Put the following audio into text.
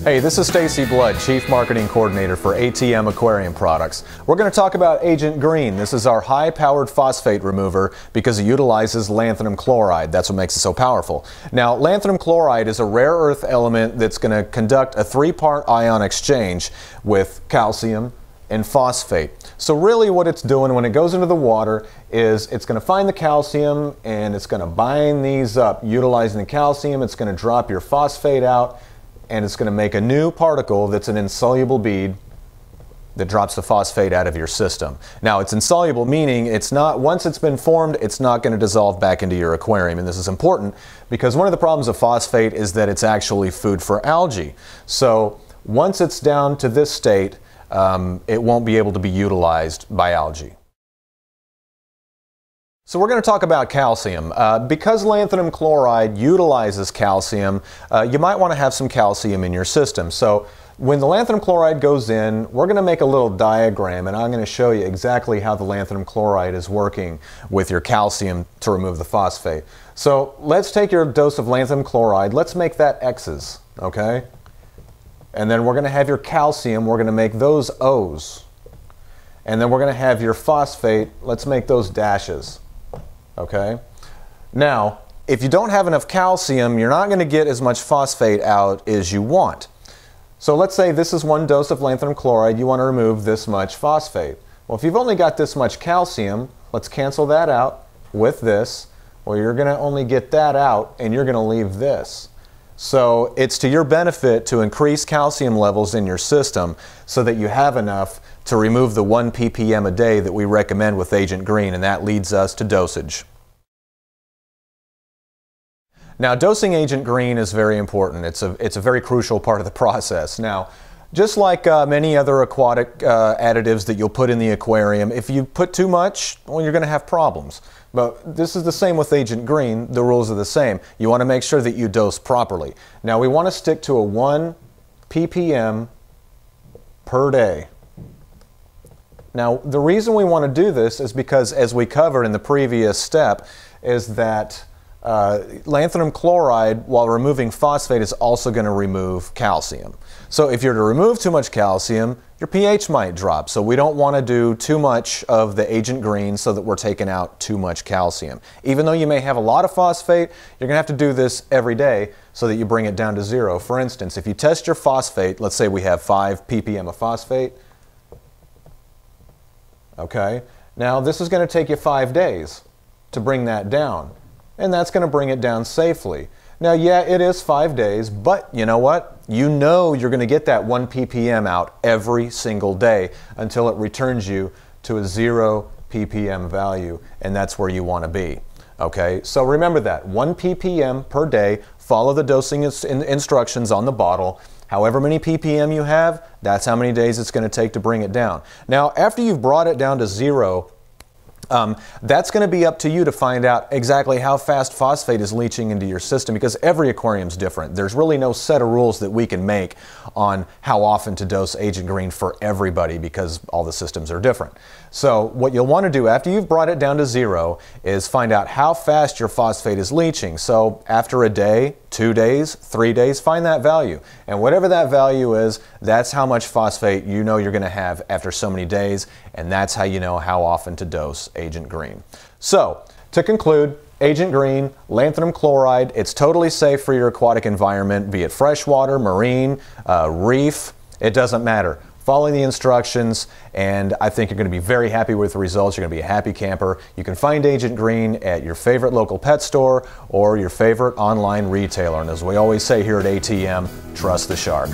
Hey, this is Stacy Blood, Chief Marketing Coordinator for ATM Aquarium Products. We're going to talk about Agent Green. This is our high-powered phosphate remover because it utilizes lanthanum chloride. That's what makes it so powerful. Now, lanthanum chloride is a rare earth element that's going to conduct a three-part ion exchange with calcium and phosphate. So really what it's doing when it goes into the water is it's going to find the calcium and it's going to bind these up. Utilizing the calcium, it's going to drop your phosphate out, and it's going to make a new particle that's an insoluble bead that drops the phosphate out of your system. Now, it's insoluble, meaning it's not, once it's been formed, it's not going to dissolve back into your aquarium. And this is important because one of the problems of phosphate is that it's actually food for algae. So once it's down to this state, it won't be able to be utilized by algae. So we're going to talk about calcium. Because lanthanum chloride utilizes calcium, you might want to have some calcium in your system. So when the lanthanum chloride goes in, we're going to make a little diagram, and I'm going to show you exactly how the lanthanum chloride is working with your calcium to remove the phosphate. So let's take your dose of lanthanum chloride, let's make that X's, okay? And then we're going to have your calcium, we're going to make those O's. And then we're going to have your phosphate, let's make those dashes. Okay? Now, if you don't have enough calcium, you're not going to get as much phosphate out as you want. So let's say this is one dose of lanthanum chloride, you want to remove this much phosphate. Well, if you've only got this much calcium, let's cancel that out with this. Well, you're going to only get that out and you're going to leave this. So it's to your benefit to increase calcium levels in your system so that you have enough to remove the 1 ppm a day that we recommend with Agent Green, and that leads us to dosage. Now, dosing Agent Green is very important. It's a very crucial part of the process. Now, just like many other aquatic additives that you'll put in the aquarium, if you put too much, well, you're going to have problems. But this is the same with Agent Green. The rules are the same. You want to make sure that you dose properly. Now, we want to stick to a 1 ppm per day. Now, the reason we want to do this is because, as we covered in the previous step, is that lanthanum chloride, while removing phosphate, is also going to remove calcium. So if you're to remove too much calcium, your pH might drop. So we don't want to do too much of the Agent Green so that we're taking out too much calcium. Even though you may have a lot of phosphate, you're going to have to do this every day so that you bring it down to 0. For instance, if you test your phosphate, let's say we have 5 ppm of phosphate. Okay, now this is going to take you 5 days to bring that down, and that's going to bring it down safely. Now, yeah, it is 5 days, but you know what? You know you're going to get that 1 ppm out every single day until it returns you to a 0 ppm value, and that's where you want to be. Okay, so remember that, 1 ppm per day, follow the dosing instructions on the bottle. However many ppm you have, that's how many days it's going to take to bring it down. Now, after you've brought it down to 0, that's going to be up to you to find out exactly how fast phosphate is leaching into your system, because every aquarium is different. There's really no set of rules that we can make on how often to dose Agent Green for everybody because all the systems are different. So what you'll want to do after you've brought it down to 0 is find out how fast your phosphate is leaching. So after a day, 2 days, 3 days, find that value. And whatever that value is, that's how much phosphate you know you're going to have after so many days, and that's how you know how often to dose Agent Green. So, to conclude, Agent Green, lanthanum chloride, it's totally safe for your aquatic environment, be it freshwater, marine, reef, it doesn't matter. Follow the instructions, and I think you're going to be very happy with the results. You're going to be a happy camper. You can find Agent Green at your favorite local pet store or your favorite online retailer. And as we always say here at ATM, trust the shark.